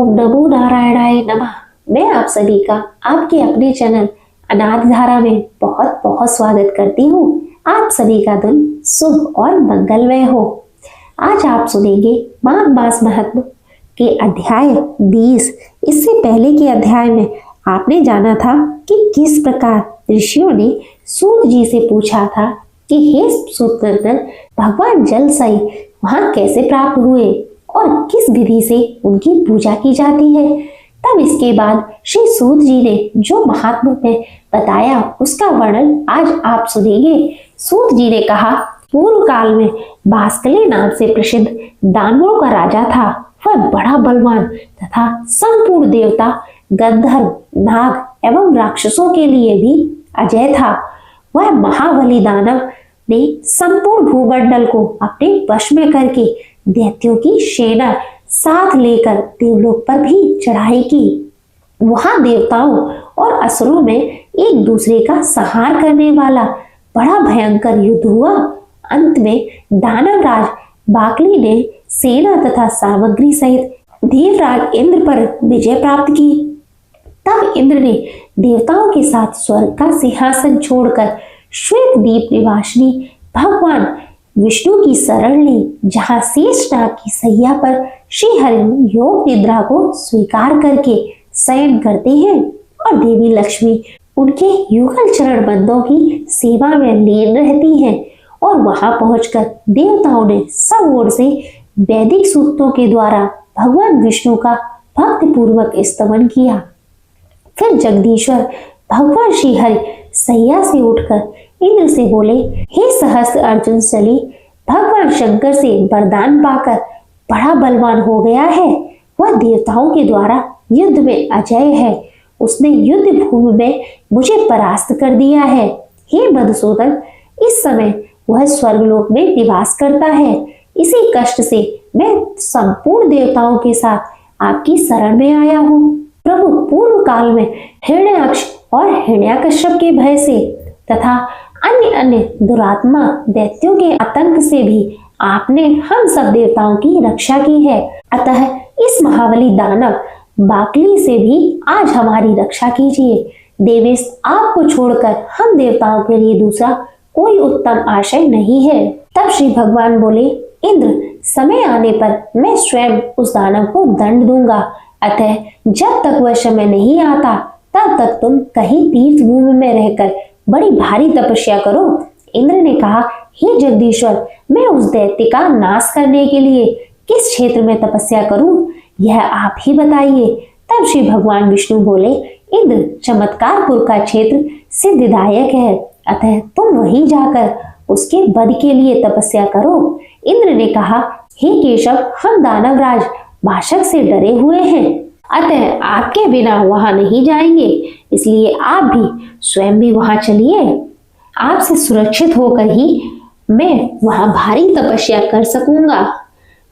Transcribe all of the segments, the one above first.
ओम नमो नारायणाय नमः। मैं आप सभी का आपके अपने चैनल अनाथ धारा में बहुत बहुत स्वागत करती हूँ। आप सभी का दिन शुभ और मंगलमय हो। आज आप सुनेंगे माघ मास महत्व के अध्याय 20। इससे पहले के अध्याय में आपने जाना था कि किस प्रकार ऋषियों ने सूत जी से पूछा था कि हे सूत नंदन, भगवान जल सई वहां कैसे प्राप्त हुए और किस विधि से उनकी पूजा की जाती है। तब इसके बाद श्री सूत जी ने जो महात्मा में बताया उसका वर्णन आज आप सुनेंगे। सूत जी ने कहा, पूर्व काल में बास्कले नाम से प्रसिद्ध दानवों का राजा था। वह बड़ा बलवान तथा संपूर्ण देवता, गंधर्व, नाग एवं राक्षसों के लिए भी अजय था। वह महाबली दानव ने संपूर्ण भूमंडल को अपने वश में करके दैत्यों की सेना साथ लेकर देवलोक पर भी चढ़ाई की। वहां देवताओं और असुरों में एक दूसरे का संहार करने वाला बड़ा भयंकर युद्ध हुआ। अंत में दानवराज बाकली ने सेना तथा सामग्री सहित देवराज इंद्र पर विजय प्राप्त की। तब इंद्र ने देवताओं के साथ स्वर्ग का सिंहासन छोड़कर श्वेत दीप निवासिनी भगवान विष्णु की शरण ली, जहाँ शेषनाग की सैया पर श्री हरि योग निद्रा को स्वीकार करके शयन करते हैं और देवी लक्ष्मी उनके युगल चरण बंदों की सेवा में लीन रहती हैं। और वहां पहुंचकर देवताओं ने सब ओर से वैदिक सूक्तों के द्वारा भगवान विष्णु का भक्ति पूर्वक स्तमन किया। फिर जगदीश्वर भगवान श्री हरि सैया से उठकर इंद्र से बोले, हे सहस्त्र अर्जुन चली, भगवान शंकर से वरदान पाकर बड़ा बलवान हो गया है। वह देवताओं के द्वारा युद्ध में अजय है। उसने युद्ध भूमि में मुझे परास्त कर दिया है। हे मधुसूदन, इस समय वह स्वर्गलोक में निवास करता है। इसी कष्ट से मैं संपूर्ण देवताओं के साथ आपकी शरण में आया हूँ। प्रभु, पूर्व काल में हिरण्याक्ष और हिरण्याकश्यप के भय से तथा अन्य दुरात्मा दैत्यों के आतंक से भी आपने हम सब देवताओं की रक्षा की है। अतः इस महाबली दानव बाकली से भी आज हमारी रक्षा कीजिए। देवेश, आपको छोड़कर हम देवताओं के लिए दूसरा कोई उत्तम आशय नहीं है। तब श्री भगवान बोले, इंद्र, समय आने पर मैं स्वयं उस दानव को दंड दूंगा। अतः जब तक वह समय नहीं आता तब तक तुम कहीं तीर्थ भूमि में रहकर बड़ी भारी तपस्या करो। इंद्र ने कहा, हे जगदीश्वर, मैं उस दैत्य का नाश करने के लिए किस क्षेत्र में तपस्या करूं, यह आप ही बताइए। तब श्री भगवान विष्णु बोले, इंद्र, चमत्कारपुर का क्षेत्र सिद्धिदायक है, अतः तुम वहीं जाकर उसके वध के लिए तपस्या करो। इंद्र ने कहा, हे केशव, हम दानवराज भाषक से डरे हुए हैं, अतः आपके बिना वहां नहीं जाएंगे, इसलिए आप भी स्वयं भी वहां चलिए। आपसे सुरक्षित होकर ही मैं वहां भारी तपस्या कर सकूंगा।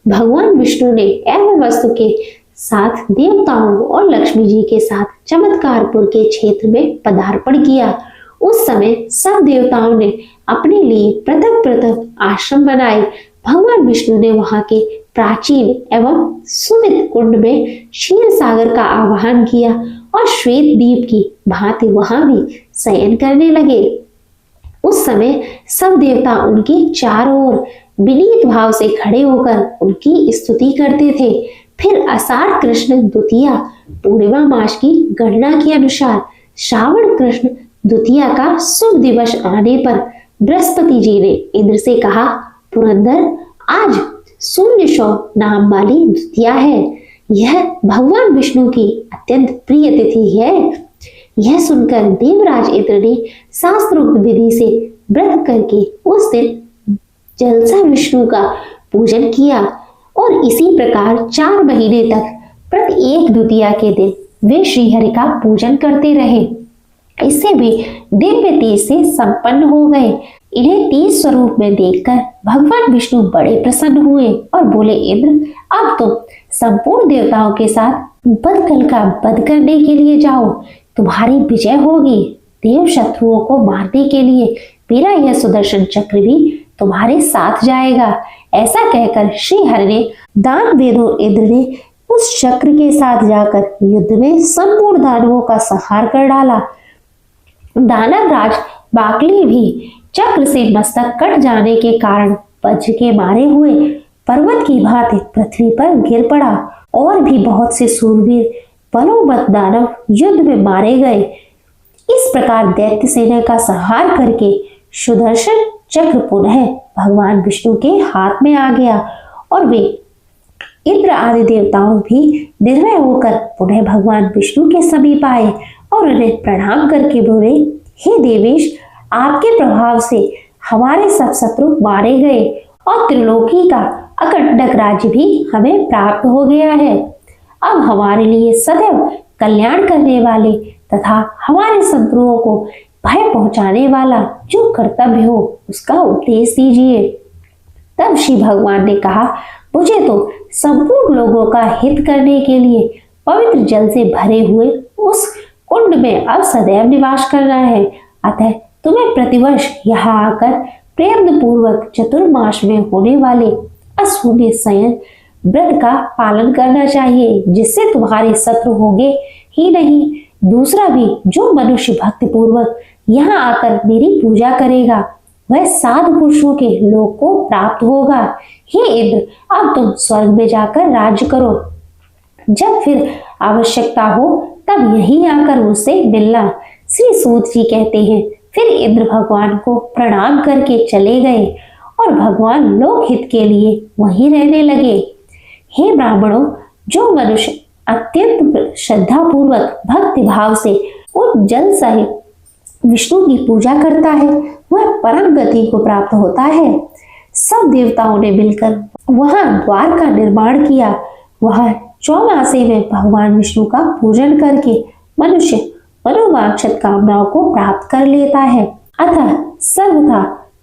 भगवान विष्णु ने एवं वस्तु के साथ देवताओं और लक्ष्मी जी के साथ चमत्कारपुर के क्षेत्र में पदार्पण किया। उस समय सब देवताओं ने अपने लिए पृथक पृथक आश्रम बनाए। भगवान विष्णु ने वहां के प्राचीन एवं सुमित कुंड में क्षीर सागर का आवाहन किया और श्वेत दीप की भांति वहां भी शयन करने लगे। उस समय सब देवता उनके चारों ओर विनीत भाव से खड़े होकर उनकी स्तुति करते थे। फिर आषाढ़ कृष्ण द्वितीया पूर्णिमा मास की गणना के अनुसार श्रावण कृष्ण द्वितीया का शुभ दिवस आने पर बृहस्पति जी ने इंद्र से कहा, पुरंदर, आज 0 नाम वाली द्वितीया है। यह भगवान विष्णु की अत्यंत प्रिय तिथि है। यह सुनकर देवराज इंद्र ने शास्त्रोक्त विधि से व्रत करके उस दिन जलसा विष्णु का पूजन किया और इसी प्रकार 4 महीने तक प्रत्येक द्वितीया के दिन वे श्रीहरि का पूजन करते रहे। इससे भी दिव्य तेज से संपन्न हो गए। इन्हें तेज स्वरूप में देखकर भगवान विष्णु बड़े प्रसन्न हुए और बोले, इंद्र, अब तुम संपूर्ण देवताओं के साथ बदकल का वध करने के लिए जाओ, तुम्हारी विजय होगी। देव शत्रुओं को मारने के लिए मेरा यह सुदर्शन चक्र भी तुम्हारे साथ जाएगा। ऐसा कहकर श्री हरि ने दान वेदों इंद्र ने उस चक्र के साथ जाकर युद्ध में संपूर्ण दानवों का संहार कर डाला। दानवराज बाकली भी चक्र से मस्तक कट जाने के कारण वज्र के मारे हुए पर्वत की भांति पृथ्वी पर गिर पड़ा। और भी बहुत से सूरवीर बलोबद्ध दानव युद्ध में मारे गए। इस प्रकार दैत्य सेना का संहार करके सुदर्शन चक्र पुनः भगवान विष्णु के हाथ में आ गया और वे इंद्र आदि देवताओं भी निर्भय होकर पुनः भगवान विष्णु के समीप आए और उन्हें प्रणाम करके बोले, हे देवेश, आपके प्रभाव से हमारे सब शत्रु मारे गए और त्रिलोकी का अकंटक राज्य भी हमें प्राप्त हो गया है। अब हमारे लिए सदैव कल्याण करने वाले तथा हमारे शत्रुओं को भय पहुंचाने वाला जो कर्तव्य हो उसका उपदेश दीजिए। तब श्री भगवान ने कहा, मुझे तो संपूर्ण लोगों का हित करने के लिए पवित्र जल से भरे हुए उस कुंड में अब सदैव निवास करना है। अतः तुम्हें प्रतिवर्ष यहाँ आकर प्रेम पूर्वक चतुर्मास में होने वाले अश्वमेध शयन व्रत का पालन करना चाहिए, जिससे तुम्हारे शत्रु होंगे ही नहीं, दूसरा भी जो मनुष्य भक्ति पूर्वक यहाँ आकर मेरी पूजा करेगा वह साधु पुरुषों के लोक को प्राप्त होगा। हे इंद्र, अब तुम स्वर्ग में जाकर राज्य करो। जब फिर आवश्यकता हो तब यहीं आकर मुझसे मिलना। श्री सूत जी कहते हैं, फिर इंद्र भगवान को प्रणाम करके चले गए और भगवान लोकहित के लिए वहीं रहने लगे। हे ब्राह्मणों, जो मनुष्य अत्यंत श्रद्धा पूर्वक भक्ति भाव से उन जल सहित विष्णु की पूजा करता है वह परम गति को प्राप्त होता है। सब देवताओं ने मिलकर वहां द्वार का निर्माण किया। वह चौमासे में भगवान विष्णु का पूजन करके मनुष्य मनोवांछित कामनाओं को प्राप्त कर लेता है। अतः सर्वथा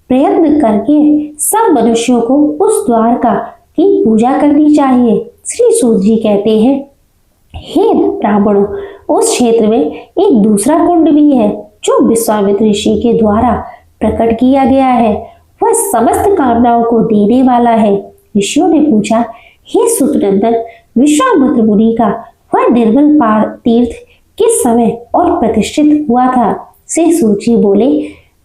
प्रयत्न करके सब मनुष्यों को उस द्वार का की पूजा करनी चाहिए। श्री सूत जी कहते हैं, हे ब्राह्मणों, उस क्षेत्र में एक दूसरा कुंड भी है जो विश्वामित्र ऋषि के द्वारा प्रकट किया गया है। वह समस्त कामनाओं को देने वाला है। ऋषियों ने पूछा, हे सुतनंदन, विश्वामित्र मुनि का वह निर्मल तीर्थ किस समय और प्रतिष्ठित हुआ था? से सूची बोले,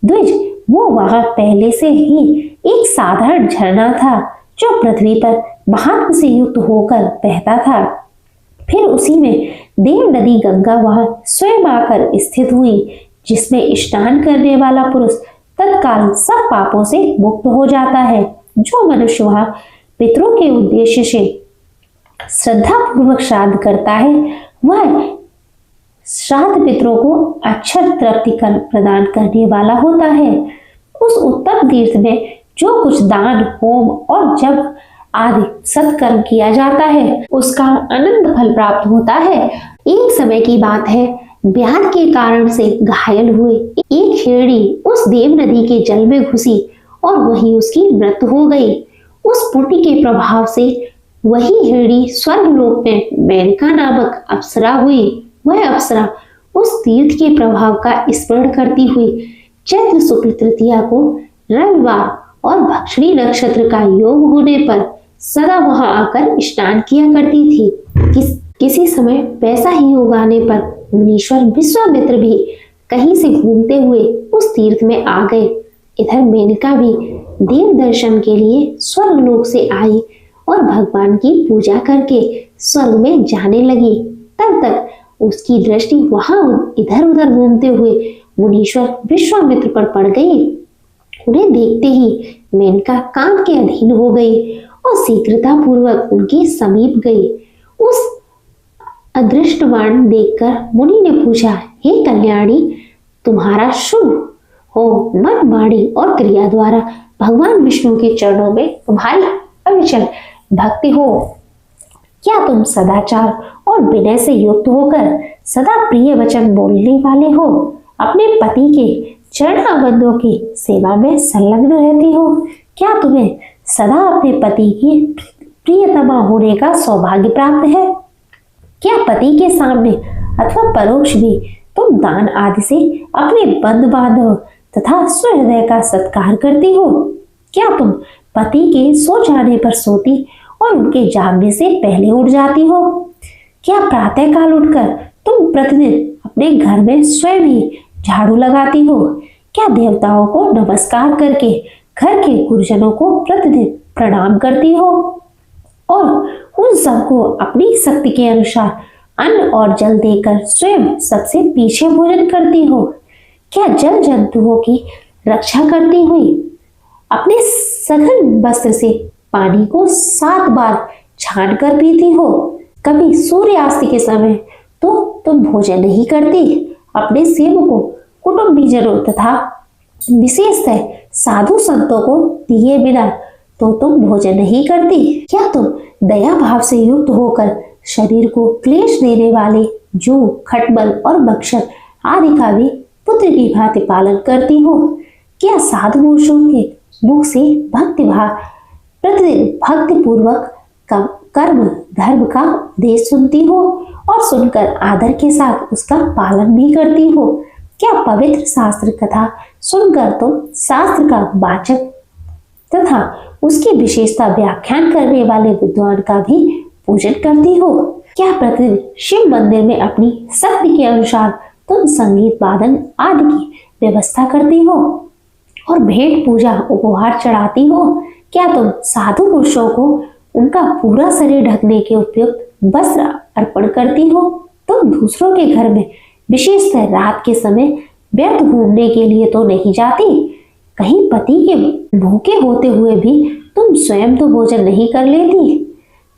द्विज, वो वहां पहले से ही एक साधारण झरना था जो पृथ्वी पर महात्म से युक्त होकर बहता था। फिर उसी में देव नदी गंगा वहां स्वयं आकर स्थित हुई, जिसमें स्नान करने वाला पुरुष तत्काल सब पापों से मुक्त हो जाता है। जो मनुष्य वहां पितरों के उद्देश्य से श्रद्धा पूर्वक श्राद्ध करता है वह श्राद्ध पितरों को अक्षर तृप्ति प्रदान करने वाला होता है। उस उत्तम तीर्थ में जो कुछ दान, होम और जप आदि सत्कर्म किया जाता है उसका अनंत फल प्राप्त होता है। एक समय की बात है, व्याध के कारण से घायल हुए एक हिरणी उस देव नदी के जल में घुसी और वहीं उसकी मृत्यु हो गई। उस पुण्य के प्रभाव से वही हिरणी स्वर्गलोक में मेनका नामक अप्सरा हुई। वह अप्सरा उस तीर्थ के प्रभाव का स्मरण करती हुई चैत्र शुक्ल तृतीया को रविवार और भक्षणी नक्षत्र का योग होने पर सदा वहां आकर स्नान किया करती थी। किसी समय वैसा ही योग आने पर मुनीश्वर विश्वामित्र भी कहीं से घूमते हुए उस तीर्थ में आ गए। इधर मेनका भी देव दर्शन के लिए स्वर्गलोक से आई और भगवान की पूजा करके स्वर्ग में जाने लगी। तब तक उसकी दृष्टि वहां इधर उधर घूमते हुए मुनीश्वर विश्वामित्र पर पड़ गई। उन्हें देखते ही मेनका काम के अधीन हो गई और शीघ्रता पूर्वक उनके समीप गई। उस अदृष्टवान देखकर मुनि ने पूछा, हे कल्याणी, तुम्हारा शुभ हो मन, वाणी और क्रिया द्वारा भगवान विष्णु के चरणों में तुम्हारी अविचल भक्ति हो। क्या तुम सदाचार और विनय से युक्त होकर सदा प्रिय वचन बोलने वाले हो? अपने पति के चरणाबंदों की सेवा में संलग्न रहती हो? क्या तुम्हें सदा अपने पति की प्रियतमा होने का सौभाग्य प्राप्त है? क्या पति के सामने अथवा परोक्ष भी तुम दान आदि से अपने बंधु बांधव तथा स्वहृदय का सत्कार करती हो? क्या तुम पति के सो जाने पर सोती और उनके जागने से पहले उठ जाती हो? क्या प्रातःकाल उठकर तुम प्रतिदिन अपने घर में स्वयं ही झाड़ू लगाती हो? क्या देवताओं को नमस्कार करके घर के गुरुजनों को प्रतिदिन प्रणाम करती हो और उन सबको अपनी शक्ति के अनुसार अन्न और जल देकर स्वयं सबसे पीछे भोजन करती हो? क्या जल जंतुओं की रक्षा करती हुई अपने सघन वस्त्र से पानी को 7 बार छान कर पीती हो? कभी सूर्यास्त के समय तो तुम भोजन नहीं करती, अपने सेवकों, कुटुंबीजनों तथा विशेषतः साधु संतों को दिए बिना तो तुम भोजन नहीं करती। क्या तुम दया भाव से युक्त होकर शरीर को क्लेश देने वाले जू, खटमल और मक्षर आदि का भी पुत्र की भांति पालन करती हो? क्या साधु पुरुषों के मुख से भक्ति भाव प्रतिदिन भक्ति पूर्वक कर्म धर्म का उपदेश सुनती हो और सुनकर आदर के साथ उसका पालन भी करती हो? क्या पवित्र शास्त्र कथा सुनकर तुम शास्त्र का वाचक तथा उसकी विशेषता व्याख्यान करने वाले विद्वान का भी पूजन करती हो? क्या प्रतिदिन शिव मंदिर में अपनी शक्ति के अनुसार तुम संगीत वादन आदि की व्यवस्था करती हो और भेंट पूजा उपहार चढ़ाती हो? क्या तुम साधु पुरुषों को उनका पूरा शरीर ढकने के उपयुक्त वस्त्र अर्पण करती हो? तुम दूसरों के घर में विशेषतः रात के समय व्यर्थ घूमने के लिए तो नहीं जाती? कहीं पति के भूखे होते हुए भी तुम स्वयं तो भोजन नहीं कर लेती?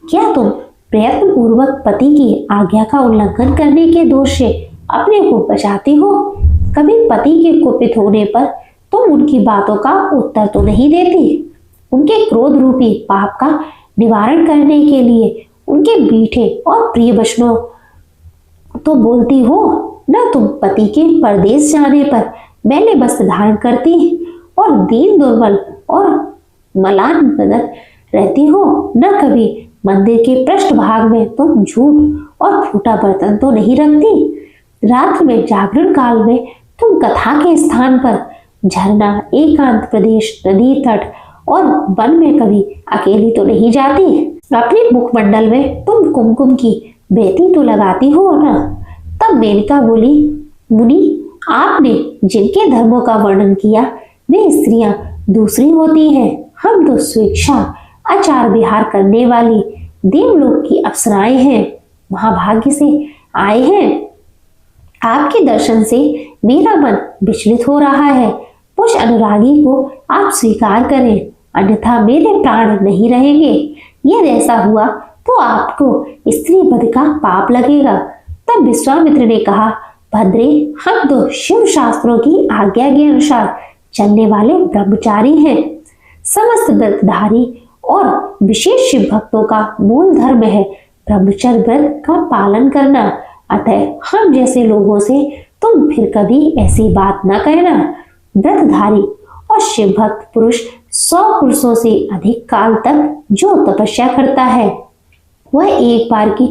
क्या तुम प्रयत्न पूर्वक पति की आज्ञा का उल्लंघन करने के दोष से अपने को बचाती हो? कभी पति के कुपित होने पर तुम उनकी बातों का उत्तर तो नहीं देती? उनके क्रोध रूपी पाप का निवारण करने के लिए उनके मीठे और प्रिय वचनों तो बोलती हो? न तुम पति के परदेश जाने पर मैले वस्त्र धारण करती और दीन दुर्बल और मलान बदन रहती हो? न कभी मंदिर के पृष्ठभाग में तुम झूठ और फूटा बर्तन तो नहीं रखती? रात्र में जागरण काल में तुम कथा के स्थान पर झरना, एकांत प्रदेश, नदी तट और वन में कभी अकेली तो नहीं जाती? अपने मुखमंडल में तुम कुमकुम की बेती तो लगाती हो ना? तब मेनका बोली, मुनि, आपने जिनके धर्मों का वर्णन किया वे स्त्रियां दूसरी होती हैं। हम तो स्वेच्छा आचार विहार करने वाली देवलोक की अप्सराएं हैं, महाभाग्य से आए हैं। आपके दर्शन से मेरा मन विचलित हो रहा है। उस अनुरागी को आप स्वीकार करें, अन्यथा मेरे प्राण नहीं रहेंगे। यदि ऐसा हुआ तो आपको स्त्री वध का पाप लगेगा। तब विश्वामित्र ने कहा, भद्रे, हम तो शिव शास्त्रों की आज्ञा के अनुसार चलने वाले ब्रह्मचारी हैं। समस्त व्रतधारी और विशेष शिव भक्तों का मूल धर्म है ब्रह्मचर्य व्रत का पालन करना। अतः हम जैसे लोगों से तुम फिर कभी ऐसी बात न कहना। व्रतधारी और शिव भक्त पुरुष 100 पुरुषों से अधिक काल तक जो तपस्या करता है वह एक बार की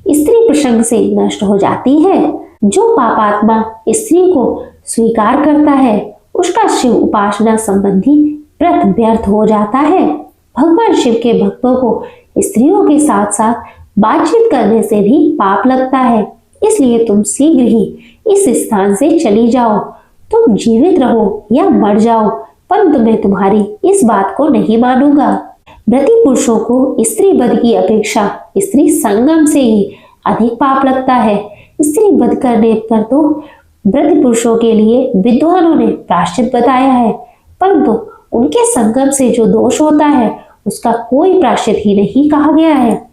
स्त्री प्रसंग से नष्ट हो जाती है। जो पापात्मा स्त्री को स्वीकार करता है उसका शिव उपासना संबंधी व्रत व्यर्थ हो जाता है। भगवान शिव के भक्तों को स्त्रियों के साथ साथ बातचीत करने से भी पाप लगता है। इसलिए तुम शीघ्र ही इस स्थान से चली जाओ। तुम जीवित रहो या मर जाओ, परंतु मैं तुम्हारी इस बात को नहीं मानूंगा। व्रती पुरुषों को स्त्री वध की अपेक्षा स्त्री संगम से ही अधिक पाप लगता है। स्त्री वध करने पर तो व्रती पुरुषों के लिए विद्वानों ने प्रायश्चित बताया है, परंतु उनके संगम से जो दोष होता है उसका कोई प्रायश्चित ही नहीं कहा गया है।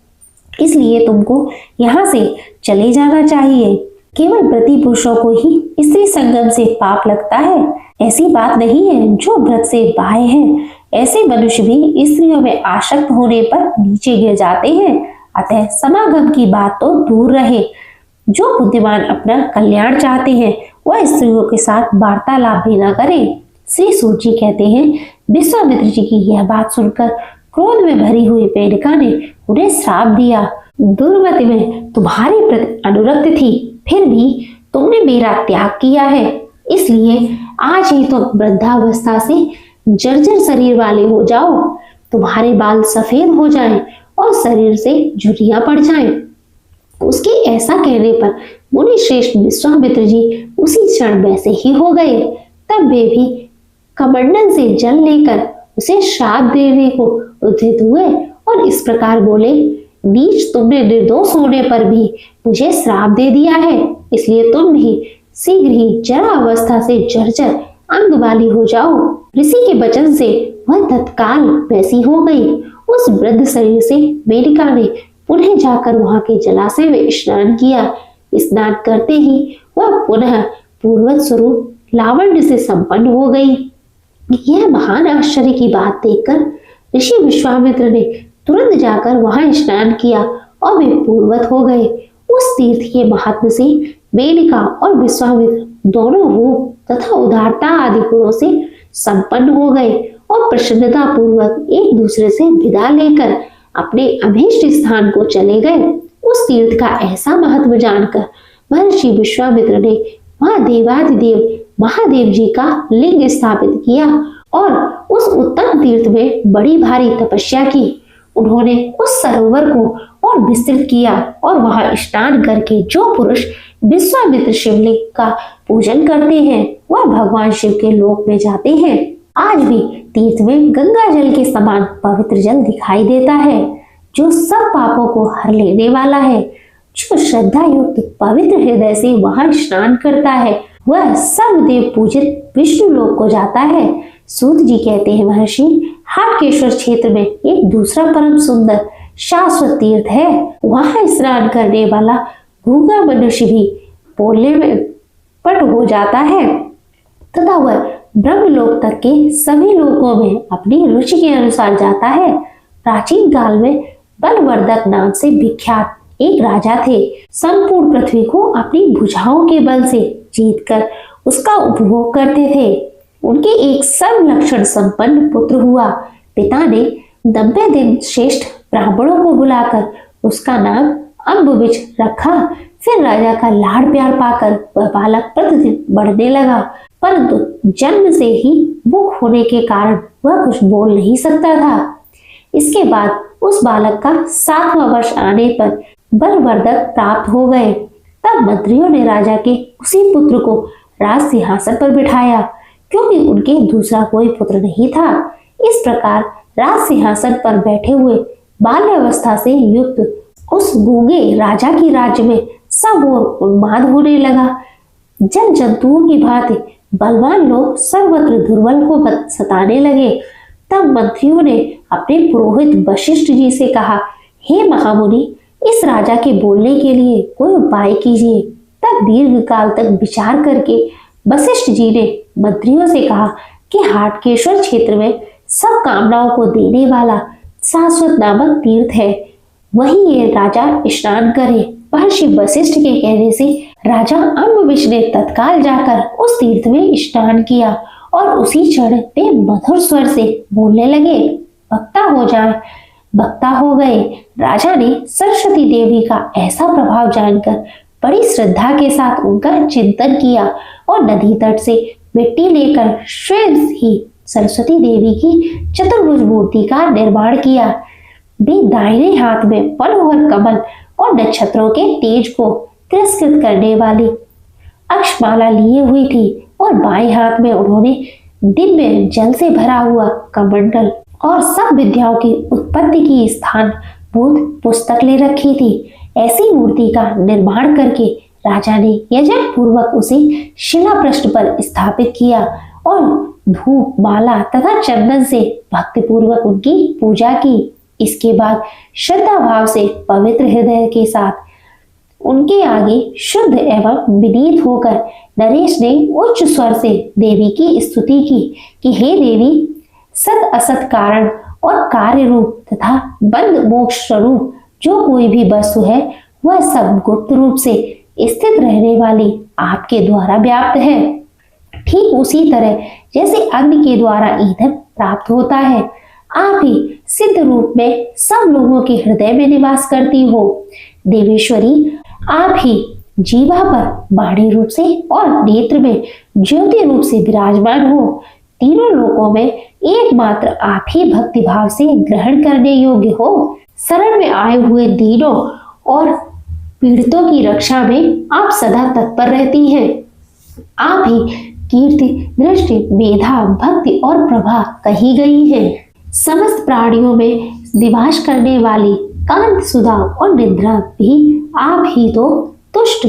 इसलिए तुमको यहाँ से चले जाना चाहिए। केवल व्रती पुरुषों को ही स्त्री संगम से पाप लगता है, ऐसी बात नहीं है। जो व्रत से बाह्य हैं ऐसे मनुष्य भी स्त्रियों में आसक्त होने पर नीचे गिर जाते हैं। अतः समागम की बात तो दूर रहे। जो बुद्धिमान अपना कल्याण चाहते हैं वह स्त्रियों के साथ वार्तालाप भी न करें। श्री सूत जी कहते हैं, विश्वामित्र जी की यह बात सुनकर क्रोध में भरी हुई मेनका ने उन्हें श्राप दिया। दुर्मति में तुम्हारे प्रति अनुरक्त थी, फिर भी तुमने मेरा त्याग किया है, इसलिए आज ही तुम वृद्धावस्था से जर्जर शरीर वाले हो जाओ। तुम्हारे बाल सफेद हो जाएं और शरीर से झुर्रियां पड़ जाएं। उसके ऐसा कहने पर मुनि श्रेष्ठ विश्वामित्र जी उसी क्षण वैसे ही हो गए। तब वे भी कमंडल से जल लेकर उसे श्राप देने को उद्यत हुए और इस प्रकार बोले, नीच, तुमने निर्दोष होने पर भी मुझे श्राप दे दिया है, इसलिए तुम भी शीघ्र ही जरा अवस्था से जर्जर अंग वाली हो जाओ। ऋषि के वचन से वह तत्काल वैसी हो गई। उस वृद्ध शरीर से मेनका ने पुनः जाकर वहां के जलाशय में स्नान किया। स्नान करते ही वह पुनः पूर्वज स्वरूप लावण्य से संपन्न हो गई। यह महान आश्चर्य की बात देखकर ऋषि विश्वामित्र ने तुरंत जाकर वहां स्नान किया और वे पूर्वत हो गए। उस तीर्थ के महात्म से मेनका और विश्वामित्र दोनों रूप तथा उदारता आदि गुणों से संपन्न हो गए और प्रसन्नता पूर्वक एक दूसरे से विदा लेकर अपने अभीष्ट स्थान को चले गए। उस तीर्थ का ऐसा महत्व जानकर महर्षि विश्वामित्र ने वहां देवाधिदेव महादेव जी का लिंग स्थापित किया और उस उत्तम तीर्थ में बड़ी भारी तपस्या की। उन्होंने उस सरोवर को और विस्तृत किया और वहां स्नान करके जो पुरुष विश्वामित्र शिवलिंग का पूजन करते हैं वह भगवान शिव के लोक में जाते हैं। आज भी तीर्थ में गंगा जल के समान पवित्र जल दिखाई देता है, जो सब पापों को हर लेने वाला है। जो श्रद्धा युक्त पवित्र हृदय से वहां स्नान करता है वह सर्वदेव पूजित विष्णु लोक को जाता है। सूत जी कहते हैं, महर्षि, हाटकेश्वर क्षेत्र में एक दूसरा परम सुंदर शाश्वत तीर्थ है। वहां स्नान करने वाला गूंगा मनुष्य भी बोलने में पट हो जाता है तथा वह ब्रह्मलोक तक के सभी लोकों में अपनी रुचि के अनुसार जाता है। प्राचीन काल में बलवर्धक नाम से विख्यात एक राजा थे। संपूर्ण पृथ्वी को अपनी भुजाओं के बल से जीतकर उसका उपभोग करते थे। उनके एक सर्व लक्षण संपन्न पुत्र हुआ। पिता ने 90 दिन श्रेष्ठ ब्राह्मणों को बुलाकर उसका नाम अम्बुविच रखा। फिर राजा का लाड़ प्यार पाकर वह बालक प्रतिदिन बढ़ने लगा, परंतु जन्म से ही मूक होने के कारण वह कुछ बोल नहीं सकता था। इसके बाद उस बालक का 7वां वर्ष आने पर बलवर्धक प्राप्त हो गए। तब मंत्रियों ने राजा के उसी पुत्र को राज सिंहासन पर बिठाया, क्योंकि उनके दूसरा कोई पुत्र नहीं था। इस प्रकार राज सिंहासन पर बैठे हुए बाल्यावस्था से युक्त उस गूंगे राजा के राज्य में सब ओर उन्माद होने लगा। जल जंतुओं की भांति बलवान लोग सर्वत्र दुर्बल को सताने लगे। तब मंत्रियों ने अपने पुरोहित वशिष्ठ जी से कहा, हे महामुनि, इस राजा के बोलने के लिए कोई उपाय कीजिए। तब दीर्घ काल तक विचार करके वशिष्ठ जी ने मंत्रियों से कहा कि हाटकेश्वर क्षेत्र में सब कामनाओं को देने वाला शाश्वत नामक तीर्थ है, वहीं ये राजा स्नान करे। महर्षि वशिष्ठ के कहने से राजा अम्बविष ने तत्काल जाकर उस तीर्थ में स्नान किया और उसी क्षण वे मधुर स्वर से बोलने लगे, भक्ता हो जाए, भक्ता हो गए। राजा ने सरस्वती देवी का ऐसा प्रभाव जानकर बड़ी श्रद्धा के साथ उनका चिंतन किया और नदी तट से मिट्टी लेकर स्वयं ही सरस्वती देवी की चतुर्भुज मूर्ति का निर्माण किया। वे दाहिने हाथ में मनोहर कमल और नक्षत्रों के तेज को तिरस्कृत करने वाली अक्षमाला लिए हुई थी और बाएं हाथ में उन्होंने दिन में जल से भरा हुआ कमंडल और सब विद्याओं की उत्पत्ति की स्थान भूत पुस्तक ले रखी थी। ऐसी मूर्ति का निर्माण करके राजा ने यजन पूर्वक उसे शिला पृष्ठ पर स्थापित किया और धूप, माला तथा चंदन से भक्ति पूर्वक उनकी पूजा की। इसके बाद श्रद्धा भाव से पवित्र हृदय के साथ उनके आगे शुद्ध एवं विनीत होकर नरेश ने उच्च स्वर से देवी की स्तुति की कि हे देवी, सत असत कारण और कार्य रूप तथा बंद मोक्ष स्वरूप जो कोई भी वस्तु है वह सब गुप्त रूप से स्थित रहने वाली आपके द्वारा व्याप्त है। ठीक उसी तरह जैसे अग्नि के द्वारा ईंधन प्राप्त होता है, आप ही सिद्ध रूप में सब लोगों के हृदय में निवास करती हो। देवेश्वरी, आप ही जीवा पर बाणी रूप से और नेत्र में ज्योति रूप से विराजमान हो। तीनों लोकों में एकमात्र आप ही भक्ति भाव से ग्रहण करने योग्य हो। शरण में आए हुए दीनों और पीड़ितों की रक्षा में आप सदा तत्पर रहती हैं। आप ही कीर्ति, दृष्टि, मेधा, भक्ति और प्रभा कही गई है। समस्त प्राणियों में निवास करने वाली कांत, सुधा और निद्रा भी आप ही तो तुष्ट,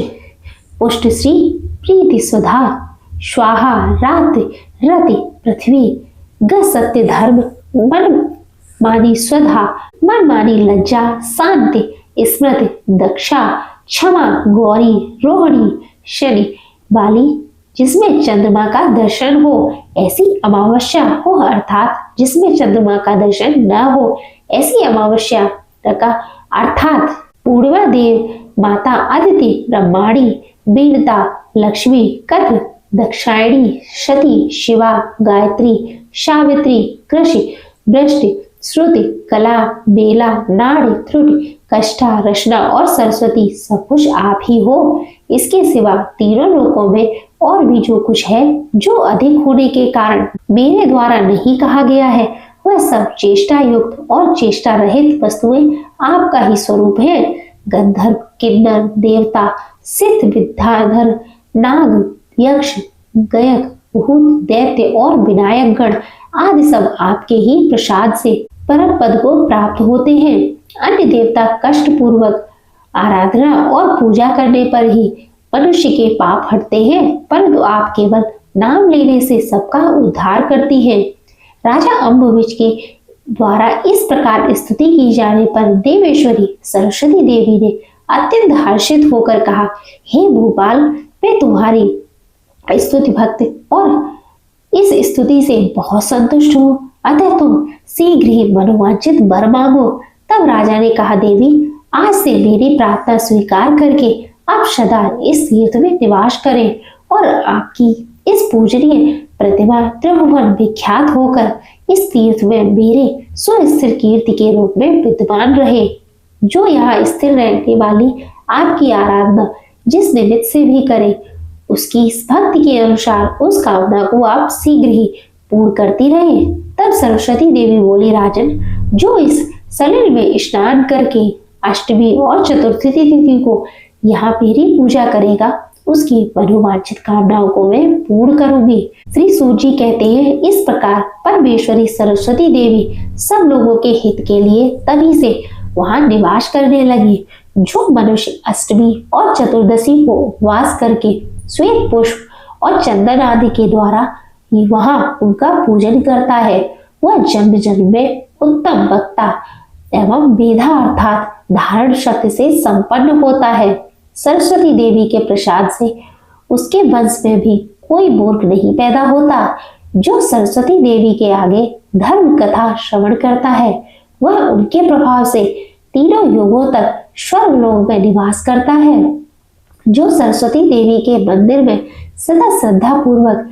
पुष्ट श्री, प्रीति, सुधा, स्वाहा, रात्रि, रति, पृथ्वी, ग, सत्य, धर्म, मन मानी स्वधा, मन मानी लज्जा, शांति, स्मृति, दक्षा, क्षमा, गौरी, रोहिणी, शनि, बाली, जिसमें चंद्रमा का दर्शन हो ऐसी अमावस्या हो, अर्थात जिसमें चंद्रमा का दर्शन न हो ऐसी अमावस्या का, अर्थात पूर्वा देव, माता अदिति, ब्रह्माणी, बीनता, लक्ष्मी, कद्र, दक्षायणी, सती, शिवा, गायत्री, सावित्री, कृषि, वृष्टि, श्रुति, कला, बेला, नाड़ी, त्रुटि, कष्टा, रचना और सरस्वती सब कुछ आप ही हो। इसके सिवा तीनों लोकों में और भी जो कुछ है, जो अधिक होने के कारण मेरे द्वारा नहीं कहा गया है, वह सब चेष्टा युक्त और चेष्टा रहित वस्तुएं आपका ही स्वरूप है। गंधर्व, किन्नर, देवता, सिद्ध, विद्याधर, नाग, यक्ष, गयक, भूत, दैत्य और विनायक गण आदि सब आपके ही प्रसाद से परम पद को प्राप्त होते हैं। अन्य देवता कष्ट पूर्वक आराधना और पूजा करने पर ही मनुष्य के पाप हटते हैं, परंतु आप केवल नाम लेने से सबका उद्धार करती हैं। राजा अम्बुविच के द्वारा इस प्रकार स्तुति की जाने पर देवेश्वरी सरस्वती देवी ने अत्यंत हर्षित होकर कहा, हे भूपाल, मैं तुम्हारी स्तुति भक्ति और इस स्तुति से बहुत संतुष्ट हूँ, अतः तुम शीघ्र ही मनोवांछित वर मांगो। तब राजा ने कहा, देवी, आज से मेरी प्रार्थना स्वीकार करके आप सदा इस तीर्थ में निवास करें और आपकी इस पूजनीय प्रतिमा त्रिभुवन विख्यात होकर इस तीर्थ में मेरे सुस्थिर कीर्ति के रूप में विद्यमान रहे। जो यहाँ स्थिर रहने वाली आपकी आराधना जिस निमित्त से भी करे, उसकी इस भक्ति के अनुसार उस कामना को आप शीघ्र ही पूर्ण करती रहे। तब सरस्वती देवी बोली, राजन, जो इस सलिल में स्नान करके अष्टमी और चतुर्थी तिथि को यहाँ मेरी पूजा करेगा, उसकी मनोवांछित कामनाओं को मैं पूर्ण करूंगी। श्री सूत जी कहते हैं, इस प्रकार परमेश्वरी सरस्वती देवी सब लोगों के हित के लिए तभी से वहां निवास करने लगी। जो मनुष्य अष्टमी और चतुर्दशी को उपवास करके श्वेत पुष्प और चंदन आदि के द्वारा वहां उनका पूजन करता है, वह जन्म जन्म में उत्तम वक्ता एवं मेधा अर्थात धारण शक्ति से संपन्न होता है। सरस्वती देवी के प्रसाद से उसके वंश में भी कोई मूर्ख नहीं पैदा होता। जो सरस्वती देवी के आगे धर्म कथा श्रवण करता है, वह उनके प्रभाव से तीनों युगों तक स्वर्गलोक में निवास करता है। जो सरस्वती देवी के मंदिर में सदा श्रद्धा पूर्वक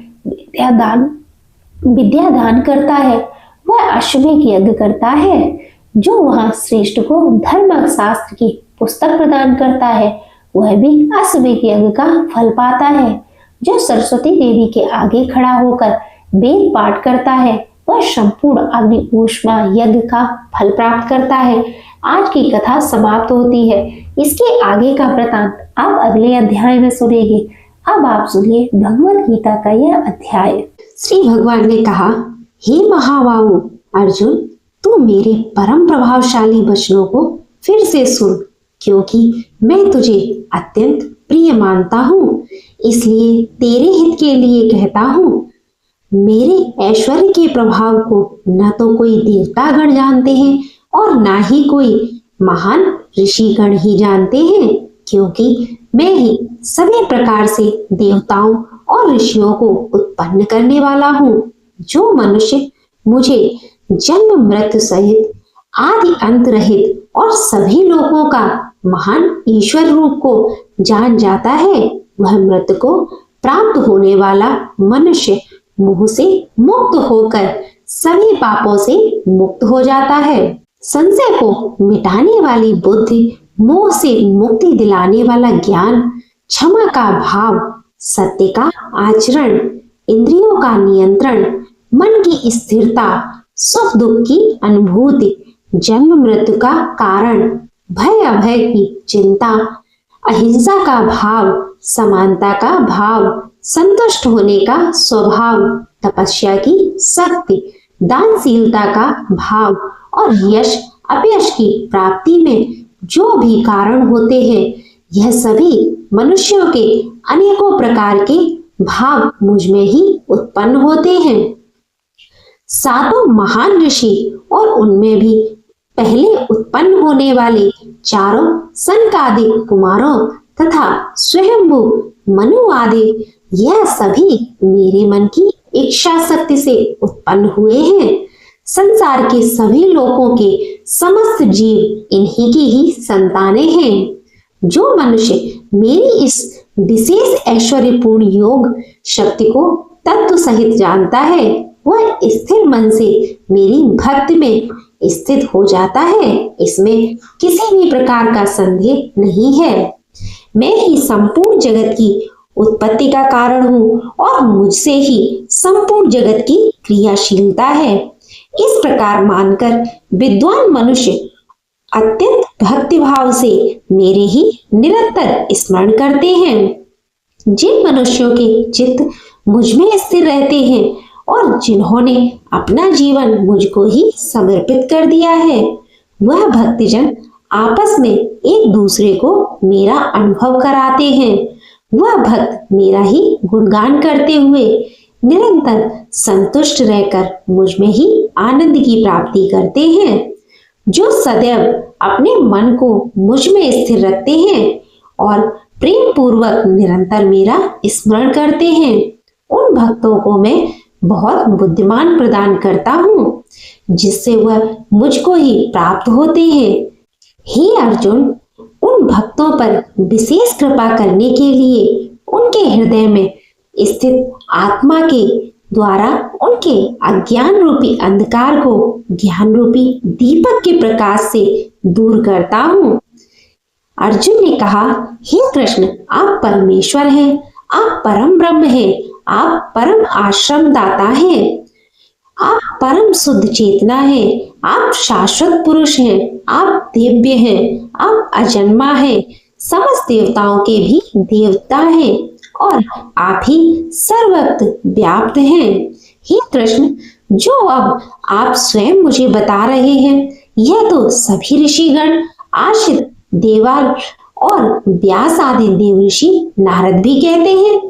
विद्यादान करता है, वह अश्वमेध यज्ञ करता है। जो वहां श्रेष्ठ को धर्म शास्त्र की पुस्तक प्रदान करता है, वह भी अश्वमेध यज्ञ का फल पाता है। जो सरस्वती देवी के आगे खड़ा होकर वेद पाठ करता है, वह संपूर्ण अग्नि ऊष्मा यज्ञ का फल प्राप्त करता है। आज की कथा समाप्त होती है। इसके आगे का वृतांत आप अगले अध्याय में सुनेंगे। अब आप सुनिए भगवत गीता का यह अध्याय। श्री भगवान ने कहा, हे महाबाहु अर्जुन, तू मेरे परम प्रभावशाली वचनों को फिर से सुन, क्योंकि मैं तुझे अत्यंत प्रिय मानता हूँ। इसलिए तेरे हित के लिए कहता हूँ। मेरे ऐश्वर्य के प्रभाव को न तो कोई देवतागण जानते हैं और ना ही कोई महान ऋषिगण ही जानते हैं, क्योंकि मैं ही सभी प्रकार से देवताओं और ऋषियों को उत्पन्न करने वाला हूँ। जो मनुष्य मुझे जन्म मृत्यु सहित आदि अंत रहित और सभी लोगों का महान ईश्वर रूप को जान जाता है, वह मृत्यु को प्राप्त होने वाला मनुष्य मोह से मुक्त होकर सभी पापों से मुक्त हो जाता है। संशय को मिटाने वाली बुद्धि, मोह से मुक्ति दिलाने वाला ज्ञान, क्षमा का भाव, सत्य का आचरण, इंद्रियों का नियंत्रण, मन की स्थिरता, सुख दुख की अनुभूति, जन्म मृत्यु का कारण, भय अभय की चिंता, अहिंसा का भाव, समानता का भाव, संतुष्ट होने का स्वभाव, तपस्या की शक्ति, दानशीलता का भाव और यश अपयश की प्राप्ति में जो भी कारण होते हैं, यह सभी मनुष्यों के अनेकों प्रकार के भाव मुझ में ही उत्पन्न होते हैं। सातों महान ऋषि और उनमें भी पहले उत्पन्न होने वाले चारों सनकादिक कुमारों तथा स्वयंभू मनु आदि, यह सभी मेरे मन की इच्छा शक्ति से उत्पन्न हुए हैं। संसार के सभी लोगों के समस्त जीव इन्हीं की ही संतानें हैं। जो मनुष्य मेरी इस विशेष ऐश्वर्यपूर्ण योग शक्ति को तत्व सहित जानता है, वह स्थिर मन से मेरी भक्ति में स्थित हो जाता है। इसमें किसी भी प्रकार का संदेह नहीं है। मैं ही संपूर्ण जगत की उत्पत्ति का कारण हूँ और मुझसे ही संपूर्ण जगत की क्रियाशीलता है। इस प्रकार मानकर विद्वान मनुष्य अत्यंत भक्तिभाव से मेरे ही निरंतर स्मरण करते हैं। जिन मनुष्यों के चित्त मुझ में स्थिर रहते हैं और जिन्होंने अपना जीवन मुझको ही समर्पित कर दिया है, वह भक्तजन आपस में एक दूसरे को मेरा अनुभव कराते हैं। वह भक्त मेरा ही गुणगान करते हुए निरंतर संतुष्ट रहकर मुझ में ही आनंद की प्राप्ति करते हैं। जो सदैव अपने मन को मुझ में स्थिर रखते हैं और प्रेम पूर्वक निरंतर मेरा स्मरण करते हैं, उन भक्तों को मैं बहुत बुद्धिमान प्रदान करता हूँ, जिससे वह मुझको ही प्राप्त होते हैं। हे अर्जुन, उन भक्तों पर विशेष कृपा करने के लिए उनके हृदय में स्थित आत्मा के द्वारा उनके अज्ञान रूपी अंधकार को ज्ञान रूपी दीपक के प्रकाश से दूर करता हूँ। अर्जुन ने कहा, हे कृष्ण, आप परमेश्वर हैं, आप परम ब्रह्म हैं, आप परम आश्रम दाता हैं, आप परम शुद्ध चेतना हैं, आप शाश्वत पुरुष हैं, आप दिव्य हैं, आप अजन्मा हैं, समस्त देवताओं के भी देवता हैं और आप ही सर्वत्र व्याप्त हैं। हे कृष्ण, जो अब आप स्वयं मुझे बता रहे हैं, यह तो सभी ऋषिगण, आश्रित देवाल और व्यास आदि देव ऋषि नारद भी कहते हैं।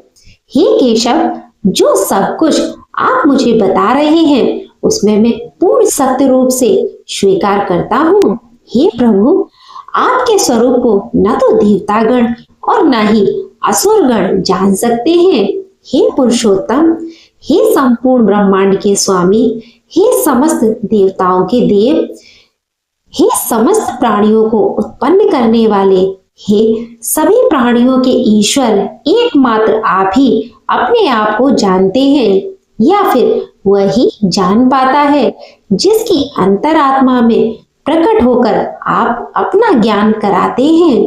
हे केशव, जो सब कुछ आप मुझे बता रहे हैं, उसमें मैं पूर्ण सत्य रूप से स्वीकार करता हूँ। हे प्रभु, आपके स्वरूप को न तो देवतागण और न ही असुरगण जान सकते हैं। हे पुरुषोत्तम, हे संपूर्ण ब्रह्मांड के स्वामी, हे समस्त देवताओं के देव, हे समस्त प्राणियों को उत्पन्न करने वाले, हे सभी प्राणियों के ईश्वर, एकमात्र आप ही अपने आप को जानते हैं, या फिर वही जान पाता है जिसकी अंतरात्मा में प्रकट होकर आप अपना ज्ञान कराते हैं।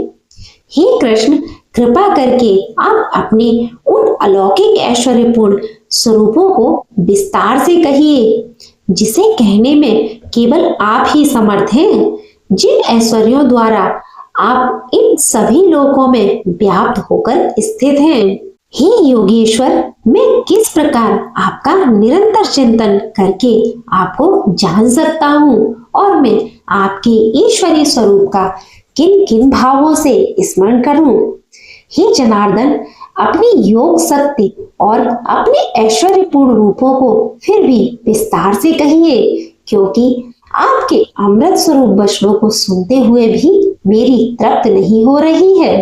हे कृष्ण, कृपा करके आप अपने उन अलौकिक ऐश्वर्यपूर्ण स्वरूपों को विस्तार से कहिए, जिसे कहने में केवल आप ही समर्थ हैं, जिन ऐश्वर्यों द्वारा आप इन सभी लोकों में व्याप्त होकर स्थित हैं। हे योगेश्वर, मैं किस प्रकार आपका निरंतर चिंतन करके आपको जान सकता हूँ और मैं आपके ईश्वरीय स्वरूप का किन किन भावों से स्मरण करूं। हे जनार्दन, अपनी योग शक्ति और अपने ऐश्वर्यपूर्ण रूपों को फिर भी विस्तार से कहिए, क्योंकि आपके अमृत स्वरूप वचनों को सुनते हुए भी मेरी तृप्त नहीं हो रही है।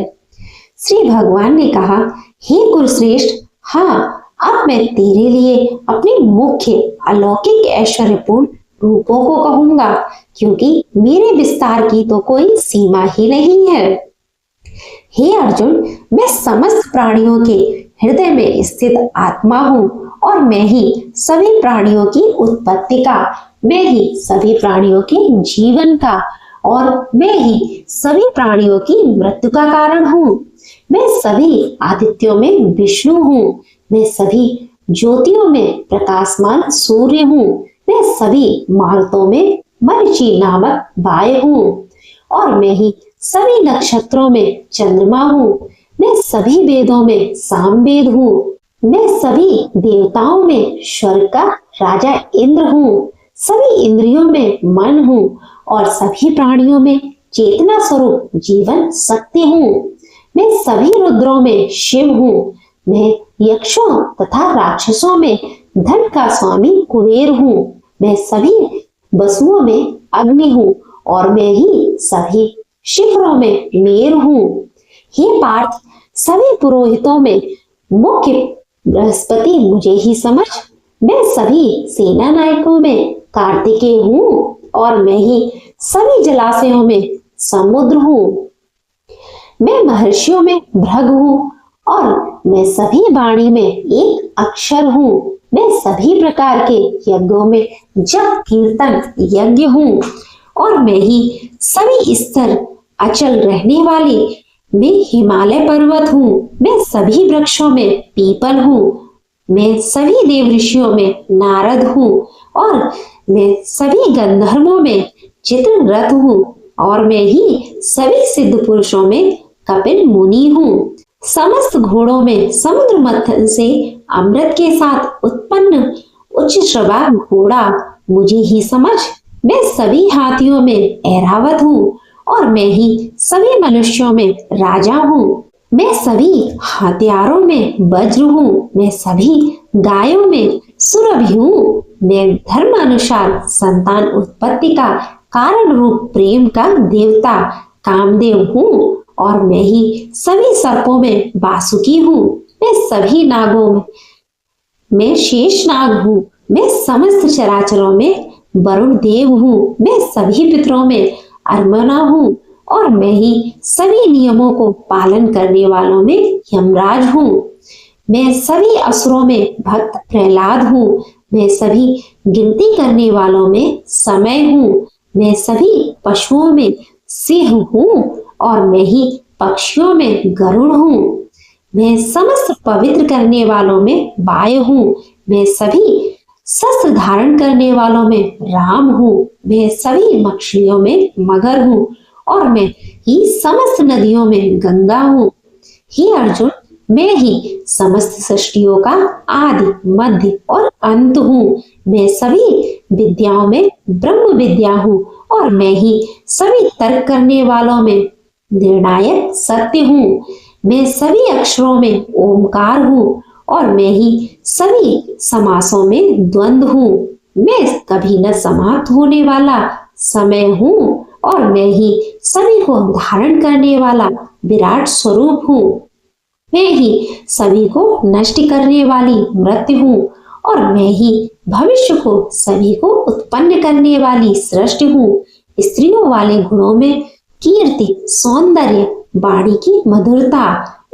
श्री भगवान ने कहा, हे कुरुश्रेष्ठ, हाँ, अब मैं तेरे लिए अपने मुख्य अलौकिक ऐश्वर्यपूर्ण रूपों को कहूंगा, क्योंकि मेरे विस्तार की तो कोई सीमा ही नहीं है। हे अर्जुन, मैं समस्त प्राणियों के हृदय में स्थित आत्मा हूँ और मैं ही सभी प्राणियों की उत्पत्ति का, मैं ही सभी प्राणियों के जीवन का और मैं ही सभी प्राणियों की मृत्यु का कारण हूँ। मैं सभी आदित्यों में विष्णु हूँ, मैं सभी ज्योतियों में प्रकाशमान सूर्य हूँ, मैं सभी मारुतों में मरीचि नामक वायु हूँ और मैं ही सभी नक्षत्रों में चंद्रमा हूँ। मैं सभी वेदों में सामवेद हूँ। मैं सभी देवताओं में स्वर्ग का राजा इंद्र हूँ। सभी इंद्रियों में मन हूँ और सभी प्राणियों में चेतना स्वरूप जीवन शक्ति हूँ। मैं सभी रुद्रों में शिव हूँ। मैं यक्षों तथा राक्षसों में धन का स्वामी कुबेर हूँ। मैं सभी वसुओं में अग्नि हूँ और मैं ही सभी शिखरों में मेर हूँ। हे पार्थ, सभी पुरोहितों में मुख्य बृहस्पति मुझे ही समझ। मैं सभी सेना नायकों में कार्तिकेय हूँ और मैं ही सभी जलाशयों में समुद्र हूँ। मैं महर्षियों में भृग हूँ और मैं सभी वाणी में एक अक्षर हूँ। मैं सभी प्रकार के यज्ञों में जप कीर्तन यज्ञ हूँ और मैं ही सभी स्तर अचल रहने वाली मैं हिमालय पर्वत हूँ। मैं सभी वृक्षों में पीपल हूँ। मैं सभी देव ऋषियों में नारद हूँ और मैं सभी गंधर्वों में चित्ररथ हूँ और मैं ही सभी सिद्ध पुरुषों में कपिल मुनि हूँ। समस्त घोड़ों में समुद्र मंथन से अमृत के साथ उत्पन्न उच्च श्रवा घोड़ा मुझे ही समझ। मैं सभी हाथियों में ऐरावत हूँ और मैं ही सभी मनुष्यों में राजा हूँ। मैं सभी हथियारों में वज्र हूँ। मैं सभी गायों में सुरभि हूँ। मैं धर्मानुसार संतान उत्पत्ति का कारण रूप प्रेम का देवता कामदेव हूँ और मैं ही सभी सर्पों में वासुकी हूँ। मैं सभी नागों में मैं शेष नाग हूँ। मैं समस्त चराचरों में वरुण देव हूँ। मैं सभी पितरों में अर्मना हूँ और मैं ही सभी नियमों को पालन करने वालों में यमराज हूँ। मैं सभी असुरों में भक्त प्रहलाद हूँ। मैं सभी गिनती करने वालों में समय हूँ। मैं सभी पशुओं में सिंह हूँ और मैं ही पक्षियों में गरुड़ हूँ। मैं समस्त पवित्र करने वालों में वायु हूँ। मैं सभी शस्त्र धारण करने वालों में राम हूँ। मैं सभी मछलियों में मगर हूँ और मैं ही समस्त नदियों में गंगा हूँ। हे अर्जुन, मैं ही समस्त सृष्टियों का आदि मध्य और अंत हूँ। मैं सभी विद्याओं में ब्रह्म विद्या हूँ और मैं ही सभी तर्क करने वालों में निर्णायक सत्य हूँ। मैं सभी अक्षरों में ओमकार हूँ और मैं ही सभी समासों में द्वंद्व हूँ। मैं कभी न समाप्त होने वाला समय हूँ और मैं ही सभी को धारण करने वाला विराट स्वरूप हूँ। मैं ही सभी को नष्ट करने वाली मृत्यु हूँ और मैं ही भविष्य को सभी को उत्पन्न करने वाली सृष्टि हूँ। स्त्रियों वाले गुणों में कीर्ति, सौंदर्य, वाणी की मधुरता,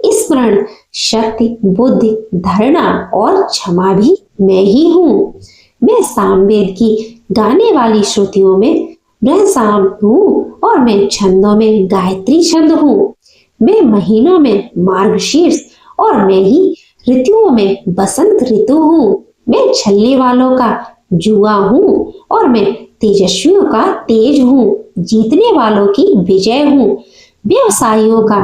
स्मरण शक्ति, बुद्धि, धारणा और क्षमा भी मैं ही हूँ। मैं सामवेद की गाने वाली श्रुतियों में ब्रह्मसाम हूँ और मैं छंदों में गायत्री छंद हूँ। मैं महीनों में मार्गशीर्ष और मैं ही ऋतुओं में बसंत ऋतु हूँ। मैं छलने वालों का जुआ हूँ और मैं तेजस्वियों का तेज हूँ। जीतने वालों की विजय हूँ। व्यवसायियों का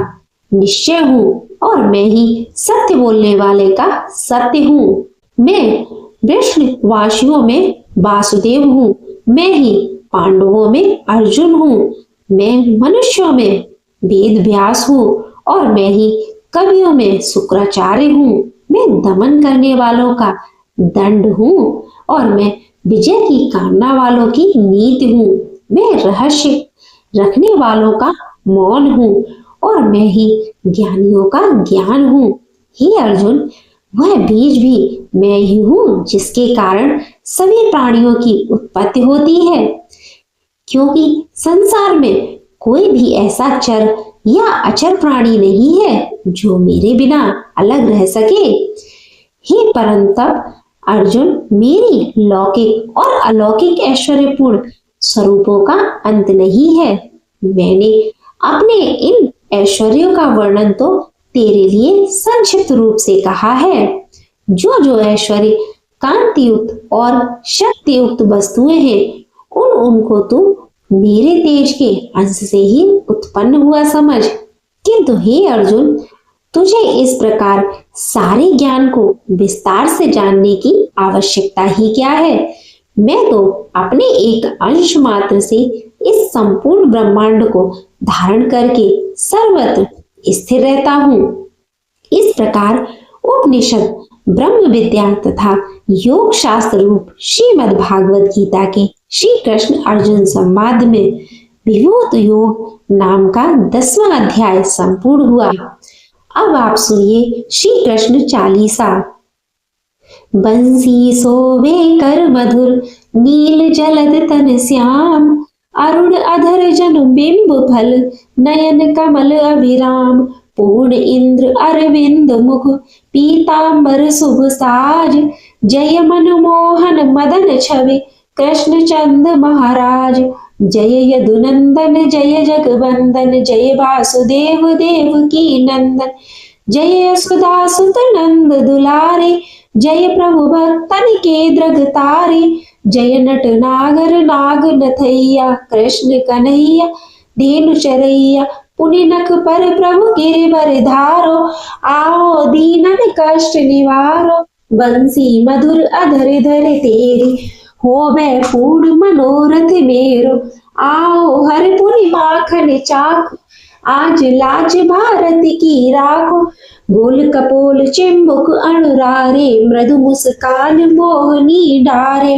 निश्चय हूँ और मैं ही सत्य बोलने वाले का सत्य हूँ। मैं वृषवासियों में वासुदेव हूँ। मैं ही पांडवों में अर्जुन हूँ। मैं मनुष्यों में वेद व्यास हूँ और मैं ही कवियों में शुक्राचार्य हूँ। मैं दमन करने वालों का दंड हूँ और मैं विजय की कामना वालों की नीति हूँ। मैं रहस्य रखने वालों का मौन हूँ और मैं ही ज्ञानियों का ज्ञान हूँ। हे अर्जुन, वह बीज भी मैं ही हूँ जिसके कारण सभी प्राणियों की उत्पत्ति होती है, क्योंकि संसार में कोई भी ऐसा चर या अचर प्राणी नहीं है जो मेरे बिना अलग रह सके। हे परंतप अर्जुन, मेरी लौकिक और अलौकिक ऐश्वर्यपूर्ण स्वरूपों का अंत नहीं है। मैंने अपने इन ऐश्वर्यों का वर्णन तो तेरे लिए संक्षिप्त रूप से कहा है। जो जो ऐश्वर्य कांतियुक्त और शक्तियुक्त वस्तुएं हैं उनको तू मेरे तेज के अंश से ही उत्पन्न हुआ समझ। किंतु हे अर्जुन, तुझे इस प्रकार सारे ज्ञान को विस्तार से जानने की आवश्यकता ही क्या है? मैं तो अपने एक अंश मात्र से इस संपूर्ण ब्रह्मांड को धारण करके सर्वत्र स्थिर रहता हूँ। इस प्रकार उपनिषद, ब्रह्म विद्या तथा योग शास्त्र रूप श्रीमद् भागवत गीता के श्री कृष्ण अर्जुन संवाद में विभूत योग नाम का 10वां अध्याय संपूर्ण हुआ। अब आप सुनिए श्री कृष्ण चालीसा। बंसी सोवे कर मधुर, नील जलद तन श्याम, अरुण अधर जन बिंब फल, नयन कमल अभिराम, पूर्ण इंद्र अरविंद मुख, पीतांबर शुभ साज, जय मनमोहन मदन छवि, कृष्ण चंद महाराज, जय यदुनंदन जय जगवंदन, जय वासुदेव देवकी नंदन, जय यशोदा सुत नंद दुलारे, जय प्रभु भक्तन के द्रग तारे, जय नट नागर नाग नथैया, कृष्ण कन्हैया धेनु चरैया, पुनि नख पर प्रभु गिरिवर धारो, आओ दीनन कष्ट निवारो, बंसी मधुर अधर धर तेरी, होवे पूर्ण मनोरथ मेरो, आओ हर पुनि माखन चाखो, आज लाज भारत की राखो, गोल कपोल चिंबुक अनुरारे, मृदु मुस्कान मोहनी डारे।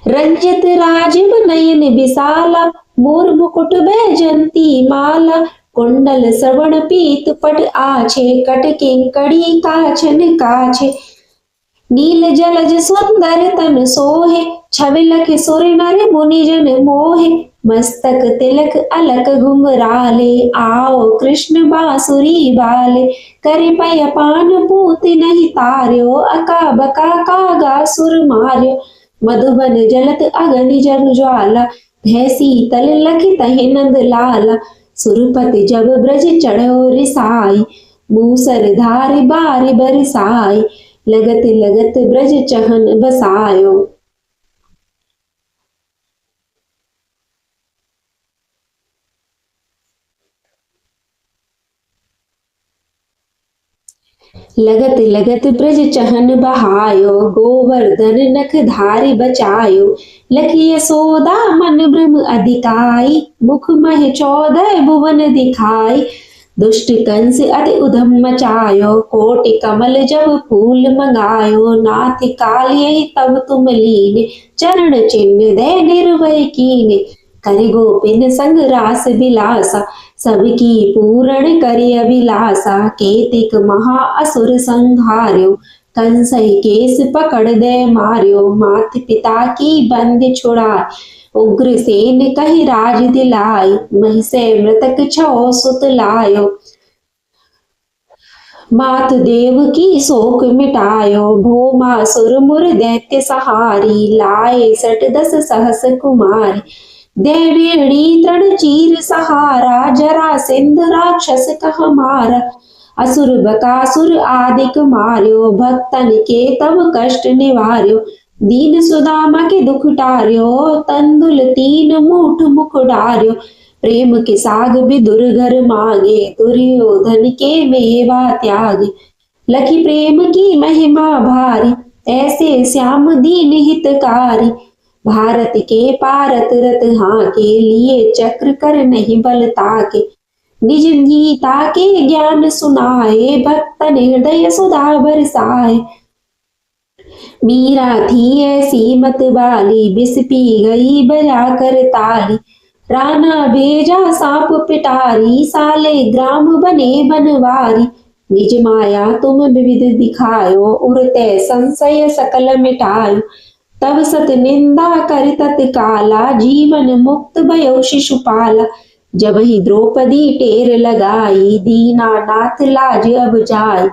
रंजित राजीव नयन विशाला, मोर मुकुट बैजंती माला, कुंडल श्रवण पीत पट आछे, कट किंकड़ी काछन काछे, नील जलज सुंदर तन सोहे, छवि लख सुर नर मुनि जन मोहे, मस्तक तिलक अलक घुंघराले, आओ कृष्ण बांसुरी बाले, करे पय पान पूत नहीं तार्यो, अका बका कागा सुर मार्यो, मधुबन जलत अगन जन ज्वाला, भैसी तल लखित नंद लाला, सुरपति जब ब्रज चढ़ो रिसाई, मूसर धार बार बरसाई, लगत लगत ब्रज चहन बसायो। लगत लगत ब्रज चहन बहायो, गोवर्धन नख धारि बचायो, लखी यशोदा मन ब्रह्म अधिकाई, मुख मह 14 भुवन दिखाई, दुष्ट कंस अति उधम मचायो, कोटि कमल जब फूल मंगायो, नाथ काल यही तब तुम लीने, चरण चिन्ह दे निर्भय कीने, कर गोपिन संग रास बिलासा, सबकी पूरण करि अभिलाषा, केतिक महा असुर संहार्यो, कंसई केस पकड़ दे मार्यो, मात पिता की बंद छुड़ा, उग्रसेन कहि राज दिलाई, महिषे मृतक 6 सुत लायो, मात देव की शोक मिटायो, भौमासुर मुर दैत्य सहारी, लाए 10 सहस कुमारी, देवेणी तृण चीर सहारा, जरा सिंध राक्षस कह मारा, असुर बकासुर आदिक मार्यो, भक्तन के तब कष्ट निवार्यो, दीन सुदामा के दुख टार्यो, तंदुल 3 मूठ मुख डार्यो, प्रेम के साग विदुर घर मांगे, दुर्योधन के मेवा त्यागे, लखी प्रेम की महिमा भारी, ऐसे श्याम दीन हितकारी, भारत के पारत रत हाके, लिए चक्र कर नहीं बल ताके, निज गीता के ज्ञान सुनाए, भक्तन हृदय सुधा बरसाए, मीरा थी ऐसी मत वाली, बिस पी गई बजा कर ताली, राणा भेजा सांप पिटारी, साले ग्राम बने बनवारी, निज माया तुम विविध दिखायो, उड़ते संशय सकल मिटायो, तब सत निंदा कर तत्काला, जीवन मुक्त भयो शिशुपाला, जब ही द्रौपदी टेर लगाई, दीना नाथ लाज अब जाय,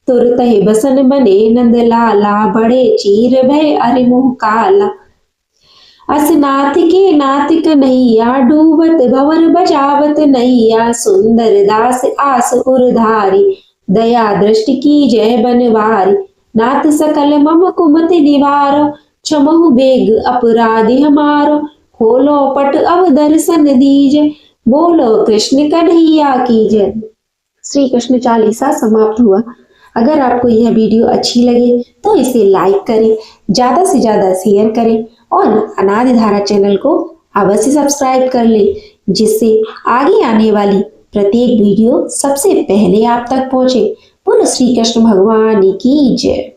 तुरत ही बसन बने नंद लाला, बड़े चीर भय अरि मुह काला, अस नाथ के नाथ कन्हैया, डूबत भंवर बचावत नैया, सुंदर दास आस उरधारी, दया दृष्टि की जय बनवारी, नाथ सकल मम कुमति निवारो, क्षमहु बेग अपराधी हमारो, खोलो पट अब दर्शन दीजे, बोलो कृष्ण कन्हैया की जय। श्री कृष्ण चालीसा समाप्त हुआ। अगर आपको यह वीडियो अच्छी लगे तो इसे लाइक करें, ज्यादा से ज्यादा शेयर करें और अनादि धारा चैनल को अवश्य सब्सक्राइब कर लें, जिससे आगे आने वाली प्रत्येक वीडियो सबसे पहले आप तक पहुंचे। बोलो श्री कृष्ण भगवान की जय।